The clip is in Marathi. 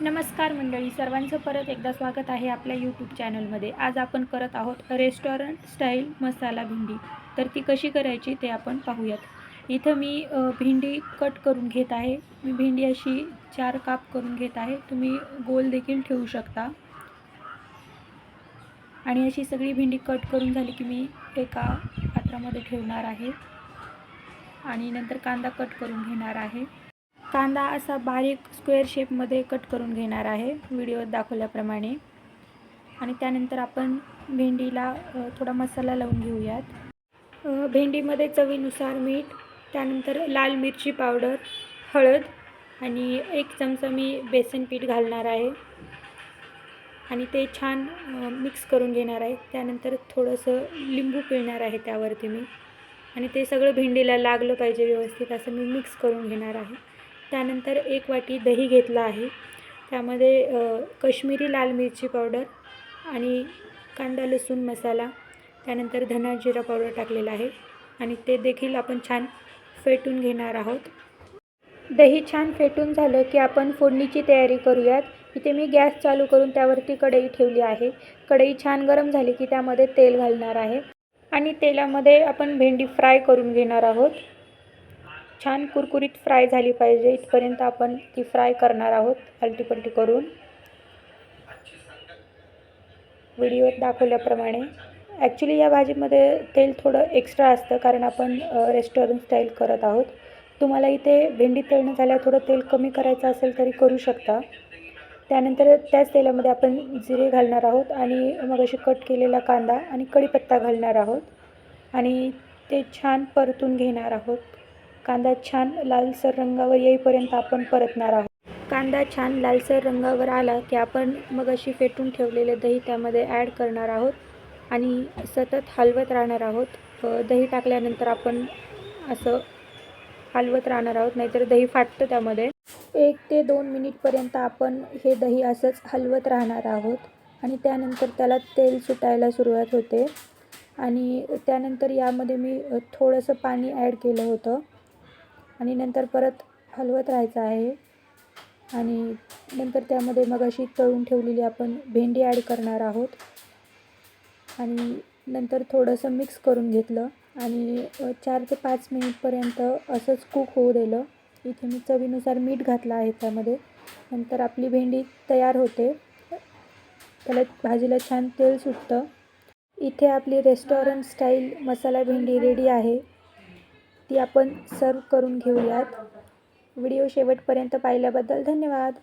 नमस्कार मंडळी, सर्वांचं परत एकदा स्वागत आहे आपल्या यूट्यूब चॅनलमध्ये। आज आपण करत आहोत रेस्टॉरंट स्टाईल मसाला भेंडी। तर ती कशी करायची ते आपण पाहूयात। इथं मी भेंडी कट करून घेत आहे। मी भेंडी अशी 4 काप करून घेत आहे। तुम्ही गोल देखील ठेवू शकता। आणि अशी सगळी भेंडी कट करून झाली की मी एका पात्रामध्ये ठेवणार आहे। आणि नंतर कांदा कट करून घेणार आहे। कांदा असा बारीक स्क्वेअर शेपमध्ये कट करून घेणार आहे व्हिडिओत दाखवल्याप्रमाणे। आणि त्यानंतर आपण भेंडीला थोडा मसाला लावून घेऊयात। भेंडीमध्ये चवीनुसार मीठ, त्यानंतर लाल मिरची पावडर, हळद आणि 1 चमचा मी बेसन पीठ घालणार आहे। आणि ते छान मिक्स करून घेणार आहे। त्यानंतर थोडंसं लिंबू पिळणार आहे त्यावरती मी। आणि ते सगळं भेंडीला लागलं पाहिजे व्यवस्थित असं मी मिक्स करून घेणार आहे। त्यानंतर 1 वाटी दही घेतला आहे। त्यामध्ये काश्मीरी लाल मिरची पावडर आणि कांदा लसूण मसाला, त्यानंतर धना जिरा पावडर टाकलेला आहे। आणि ते देखील आपण छान फेटून घेणार आहोत। दही छान फेटून झालं की आपण फोडणीची तयारी करूयात। इथे मी गॅस चालू करून त्यावरती कढई ठेवली आहे। कढई छान गरम झाली की त्यामध्ये तेल घालणार आहे। आणि तेलामध्ये आपण भेंडी फ्राय करून घेणार आहोत। छान कुरकुरीत फ्राय झाली पाहिजे इथपर्यंत आपण ती फ्राय करणार आहोत आलटीपलटी करून। व्हिडिओत दाखवल्याप्रमाणे। ॲक्च्युली या भाजीमध्ये तेल थोडं एक्स्ट्रा असतं कारण आपण रेस्टॉरंट स्टाईल करत आहोत। तुम्हाला इथे भेंडी तळणं झाल्यावर थोडं तेल कमी करायचं असेल तरी करू शकता। त्यानंतर त्याच तेलामध्ये आपण जिरे घालणार आहोत आणि मग अशी कट केलेला कांदा आणि कढीपत्ता घालणार आहोत। आणि ते छान परतून घेणार आहोत। कांदा छान लालसर रंगावर येईपर्यंत आपण परतणार आहोत। कांदा छान लालसर रंगावर आला की आपण मग अशी फेटून ठेवलेले दही त्यामध्ये ॲड करणार आहोत आणि सतत हलवत राहणार आहोत। दही टाकल्यानंतर आपण असं हलवत राहणार आहोत, नाहीतर दही फाटतं त्यामध्ये। 1 ते 2 मिनिटपर्यंत आपण हे दही असंच हलवत राहणार आहोत। आणि त्यानंतर त्याला तेल सुटायला सुरुवात होते। आणि त्यानंतर यामध्ये मी थोडंसं पाणी ॲड केलं होतं। आणि नंतर परत हलवत राहायचं आहे। आणि नंतर त्यामध्ये मग अशी तळून ठेवलेली आपण भेंडी ॲड करणार आहोत। आणि नंतर थोडंसं मिक्स करून घेतलं आणि 4 ते 5 मिनिटपर्यंत असंच कुक होऊ दिलं। इथे मी चवीनुसार मीठ घातलं आहे त्यामध्ये। नंतर आपली भेंडी तयार होते। त्याला भाजीला छान तेल सुटतं। इथे आपली रेस्टॉरंट स्टाईल मसाला भेंडी रेडी आहे। ती आपण सर्व करून घेऊयात। व्हिडिओ शेवटपर्यंत पाहिल्याबद्दल धन्यवाद।